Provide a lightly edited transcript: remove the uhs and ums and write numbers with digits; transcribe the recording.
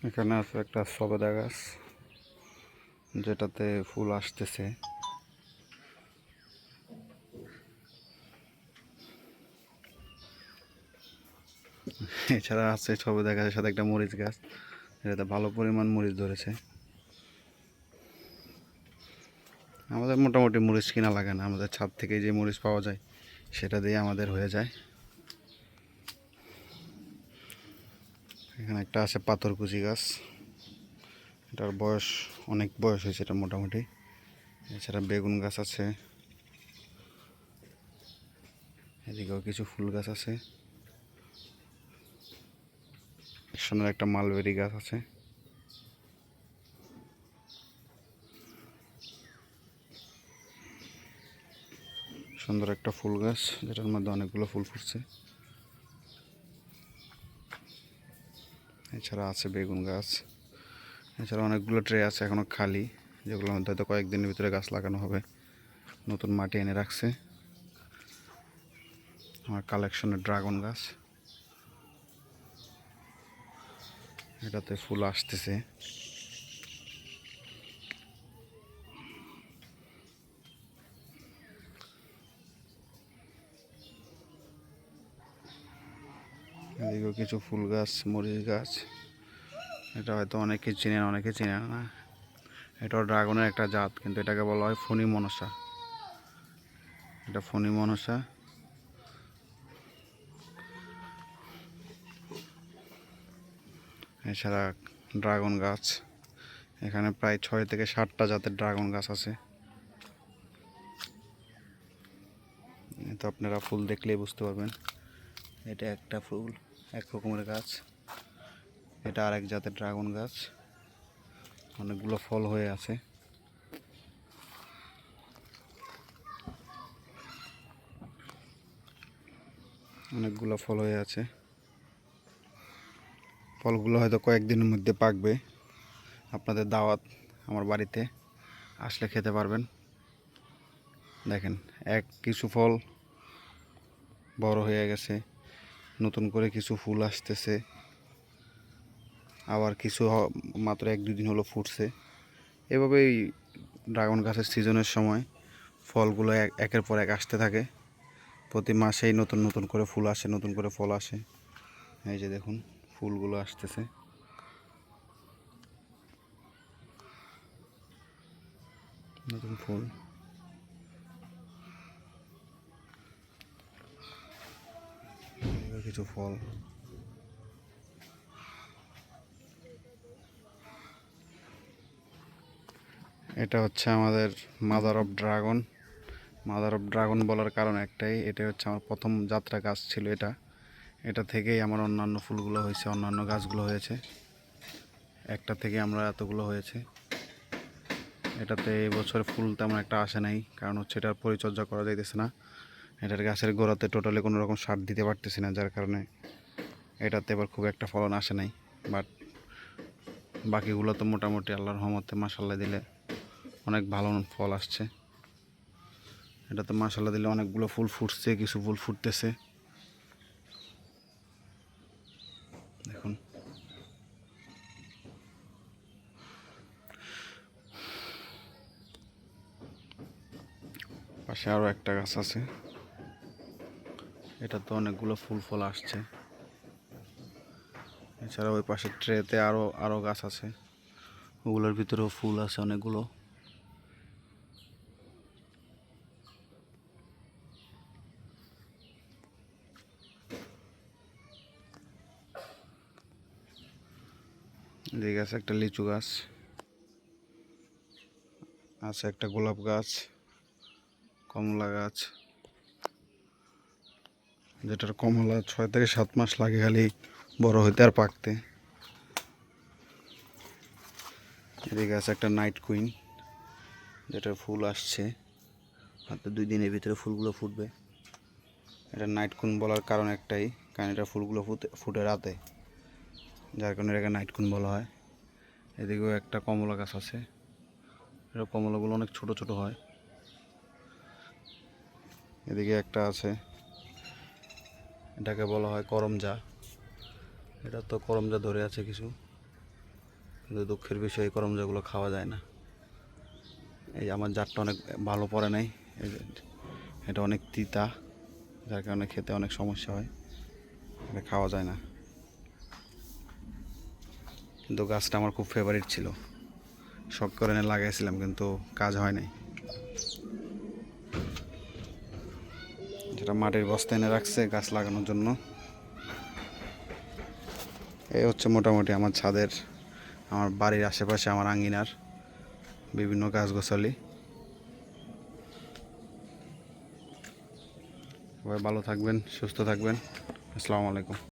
এখানে আছে একটা সবেদা গাছ, যেটাতে ফুল আসতেছে। এছাড়া আছে সবেদা গাছের সাথে একটা মরিচ গাছ, যেটাতে ভালো পরিমাণ মরিচ ধরেছে। আমাদের মোটামুটি মরিচ কিনা লাগে না, আমাদের ছাদ থেকে যে মরিচ পাওয়া যায় সেটা দিয়ে আমাদের হয়ে যায়। এখানে একটা আছে পাথরকুচি গাছ, এটার বয়স অনেক বয়স হয়েছে এটা মোটামুটি। এছাড়া বেগুন গাছ আছে, এদিকেও কিছু ফুল গাছ আছে, সুন্দর একটা মালবেরি গাছ আছে। সুন্দর একটা ফুল গাছ, যেটার মধ্যে অনেকগুলো ফুল ফুটছে। এছাড়া আছে বেগুন গাছ। এছাড়া অনেকগুলো ট্রে আছে এখনো খালি, যেগুলোর মধ্যে হয়তো কয়েকদিনের ভিতরে গাছ লাগানো হবে। নতুন মাটি এনে রাখছে। আমার কালেকশনের ড্রাগন গাছ, এটাতে ফুল আসতেছে। এদিকেও কিছু ফুল গাছ, মরিচ গাছ। এটা হয়তো অনেকে চিনেন, অনেকে চিনেন না। এটাও ড্রাগনের একটা জাত, কিন্তু এটাকে বলা হয় ফণি মনসা। এটা ফণি মনসা। এছাড়া ড্রাগন গাছ, এখানে প্রায় 6 থেকে 7টা জাতের ড্রাগন গাছ আছে। তো আপনারা ফুল দেখলেই বুঝতে পারবেন এটা একটা ফুল, এক রকমের গাছ। এটা আরেক জাতের ড্রাগন গাছ, অনেকগুলো ফল হয়ে আছে। অনেকগুলো ফল হয়ে আছে, ফলগুলো হয়তো কয়েকদিনের মধ্যে পাকবে। আপনাদের দাওয়াত, আমার বাড়িতে আসলে খেতে পারবেন। দেখেন, কিছু ফল বড় হয়ে গেছে, নতুন করে কিছু ফুল আসতেছে, আবার কিছু মাত্র 1-2 দিন হলো ফুটছে। এভাবেই ড্রাগন গাছের সিজনের সময় ফলগুলো একের পর এক আসতে থাকে। প্রতি মাসেই নতুন নতুন করে ফুল আসে, নতুন করে ফল আসে। এই যে দেখুন, ফুলগুলো আসতেছে। নতুন ফুল। কিছু ফল। এটা হচ্ছে আমাদের mother of dragon. Mother of dragon বলার কারণ একটাই, এটা হচ্ছে আমার প্রথম যাত্রা গাছ ছিল। এটা থেকেই আমার অন্যান্য ফুলগুলো হয়েছে, অন্যান্য গাছগুলো হয়েছে। একটা থেকে আমরা এতগুলো হয়েছে। এটাতে এবছর ফুল তেমন একটা আসে নাই, কারণ হচ্ছে এটার পরিচর্যা করা যাইতেছে না। এটার গাছের গোড়াতে টোটালি কোনো রকম সার দিতে পারতেছি না, যার কারণে এটাতে এবার খুব একটা ফলন আসে নাই। বাট বাকিগুলো তো মোটামুটি আল্লাহর রহমতে মাশাআল্লাহ দিলে অনেক ভালো ফল আসছে। এটাতে মাশাআল্লাহ দিলে অনেকগুলো ফুল ফুটছে, কিছু ফুল ফুটতেছে। দেখুন, পাশে আরও একটা গাছ আছে, এটাতে অনেকগুলো ফুল ফল আসছে। এছাড়া ওই পাশের ট্রেতে আরও গাছ আছে, ওগুলোর ভিতরেও ফুল আছে অনেকগুলো। এই গাছে একটা লিচু গাছ আছে, একটা গোলাপ গাছ, কমলা গাছ, যেটার কমলা 6 থেকে 7 মাস লাগে খালি বড় হইতে আর পাকতে। এদিকে আছে একটা নাইট কুইন, যেটার ফুল আসছে, হয়তো 2 দিনের ভিতরে ফুলগুলো ফুটবে। এটা নাইট কুইন বলার কারণ একটাই, কারণ এটা ফুলগুলো ফুটে রাতে, যার কারণে এটাকে নাইট কুইন বলা হয়। এদিকেও একটা কমলা গাছ আছে, এটা কমলাগুলো অনেক ছোট ছোট হয়। এদিকে একটা আছে, এটাকে বলা হয় করমজা। এটা তো করমজা ধরে আছে কিছু। কিন্তু দুঃখের বিষয় এই করমজাগুলো খাওয়া যায় না। এই আমার জাতটা অনেক ভালো পড়ে নাই, এই যে এটা অনেক তিতা, যার কারণে খেতে অনেক সমস্যা হয়, এটা খাওয়া যায় না। কিন্তু গাছটা আমার খুব ফেভারিট ছিল, শখ করে এনে লাগাইছিলাম, কিন্তু কাজ হয় নাই। যেটা মাটির বস্তা এনে রাখছে গাছ লাগানোর জন্য। এই হচ্ছে মোটামুটি আমার ছাদের, আমার বাড়ির আশেপাশে, আমার আঙ্গিনার বিভিন্ন গাছগাছালি। সবাই ভালো থাকবেন, সুস্থ থাকবেন। আসসালামু আলাইকুম।